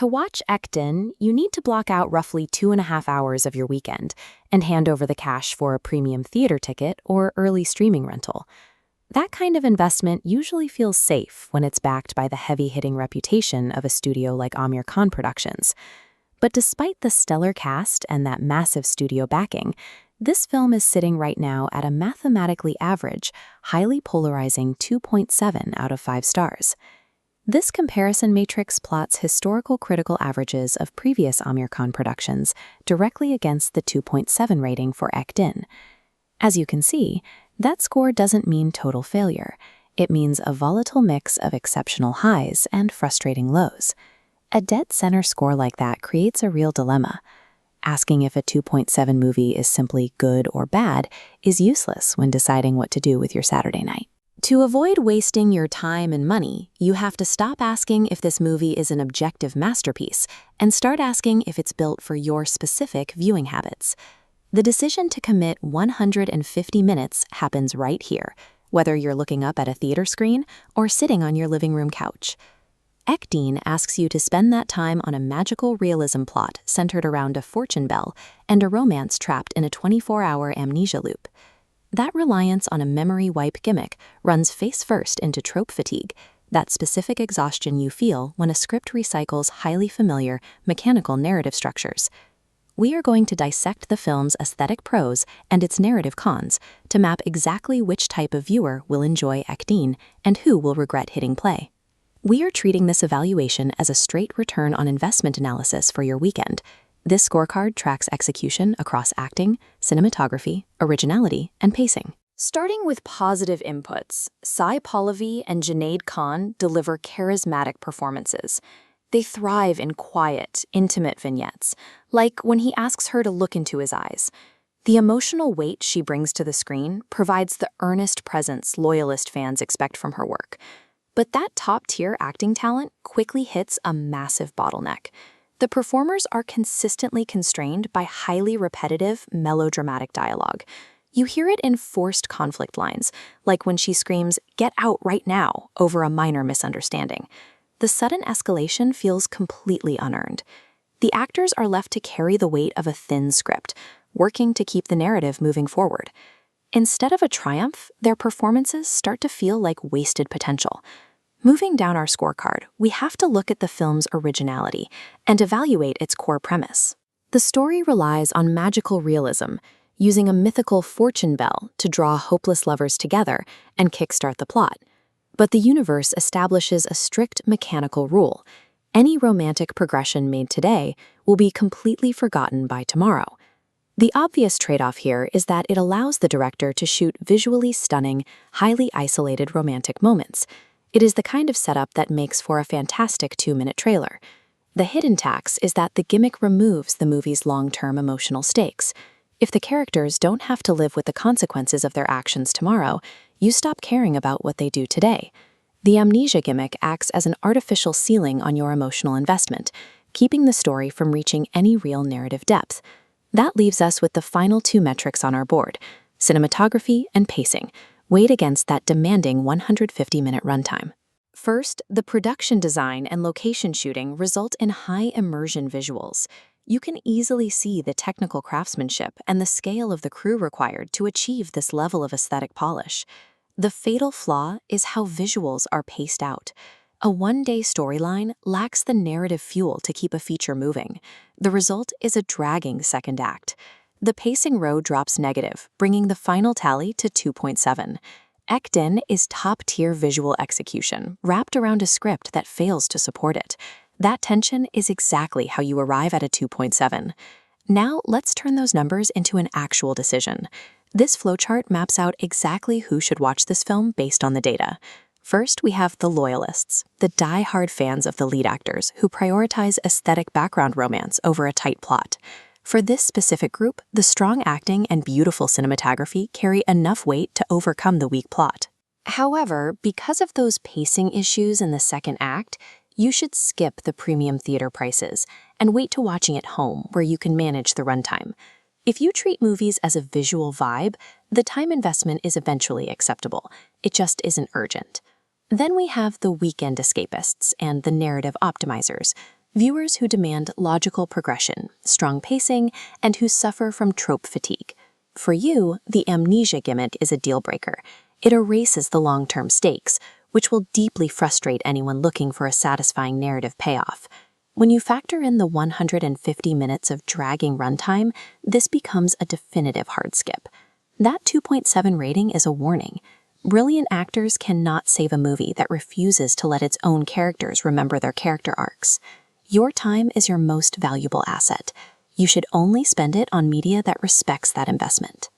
To watch Ekton, you need to block out roughly 2.5 hours of your weekend and hand over the cash for a premium theater ticket or early streaming rental. That kind of investment usually feels safe when it's backed by the heavy-hitting reputation of a studio like Amir Khan Productions. But despite the stellar cast and that massive studio backing, this film is sitting right now at a mathematically average, highly polarizing 2.7 out of 5 stars. This comparison matrix plots historical critical averages of previous Amir Khan productions directly against the 2.7 rating for Ektin. As you can see, that score doesn't mean total failure. It means a volatile mix of exceptional highs and frustrating lows. A dead center score like that creates a real dilemma. Asking if a 2.7 movie is simply good or bad is useless when deciding what to do with your Saturday night. To avoid wasting your time and money, you have to stop asking if this movie is an objective masterpiece and start asking if it's built for your specific viewing habits. The decision to commit 150 minutes happens right here, whether you're looking up at a theater screen or sitting on your living room couch. Ektin asks you to spend that time on a magical realism plot centered around a fortune bell and a romance trapped in a 24-hour amnesia loop. That reliance on a memory wipe gimmick runs face-first into trope fatigue, that specific exhaustion you feel when a script recycles highly familiar, mechanical narrative structures. We are going to dissect the film's aesthetic pros and its narrative cons to map exactly which type of viewer will enjoy Ektin and who will regret hitting play. We are treating this evaluation as a straight return on investment analysis for your weekend. This scorecard tracks execution across acting, cinematography, originality, and pacing. Starting with positive inputs, Pallavi and Junaid Khan deliver charismatic performances. They thrive in quiet, intimate vignettes, like when he asks her to look into his eyes. The emotional weight she brings to the screen provides the earnest presence loyalist fans expect from her work. But that top-tier acting talent quickly hits a massive bottleneck. The performers are consistently constrained by highly repetitive, melodramatic dialogue. You hear it in forced conflict lines, like when she screams, "Get out right now," over a minor misunderstanding. The sudden escalation feels completely unearned. The actors are left to carry the weight of a thin script, working to keep the narrative moving forward. Instead of a triumph, their performances start to feel like wasted potential. Moving down our scorecard, we have to look at the film's originality and evaluate its core premise. The story relies on magical realism, using a mythical fortune bell to draw hopeless lovers together and kickstart the plot. But the universe establishes a strict mechanical rule. Any romantic progression made today will be completely forgotten by tomorrow. The obvious trade-off here is that it allows the director to shoot visually stunning, highly isolated romantic moments. It is the kind of setup that makes for a fantastic 2-minute trailer. The hidden tax is that the gimmick removes the movie's long-term emotional stakes. If the characters don't have to live with the consequences of their actions tomorrow, you stop caring about what they do today. The amnesia gimmick acts as an artificial ceiling on your emotional investment, keeping the story from reaching any real narrative depth. That leaves us with the final 2 metrics on our board: cinematography and pacing, weighed against that demanding 150-minute runtime. First, the production design and location shooting result in high immersion visuals. You can easily see the technical craftsmanship and the scale of the crew required to achieve this level of aesthetic polish. The fatal flaw is how visuals are paced out. A one-day storyline lacks the narrative fuel to keep a feature moving. The result is a dragging second act. The pacing row drops negative, bringing the final tally to 2.7. Ektin is top-tier visual execution, wrapped around a script that fails to support it. That tension is exactly how you arrive at a 2.7. Now, let's turn those numbers into an actual decision. This flowchart maps out exactly who should watch this film based on the data. First, we have the loyalists, the die-hard fans of the lead actors who prioritize aesthetic background romance over a tight plot. For this specific group, the strong acting and beautiful cinematography carry enough weight to overcome the weak plot. However, because of those pacing issues in the second act, you should skip the premium theater prices and wait to watching at home where you can manage the runtime. If you treat movies as a visual vibe, the time investment is eventually acceptable. It just isn't urgent. Then we have the weekend escapists and the narrative optimizers. Viewers who demand logical progression, strong pacing, and who suffer from trope fatigue. For you, the amnesia gimmick is a deal breaker. It erases the long-term stakes, which will deeply frustrate anyone looking for a satisfying narrative payoff. When you factor in the 150 minutes of dragging runtime, this becomes a definitive hard skip. That 2.7 rating is a warning. Brilliant actors cannot save a movie that refuses to let its own characters remember their character arcs. Your time is your most valuable asset. You should only spend it on media that respects that investment.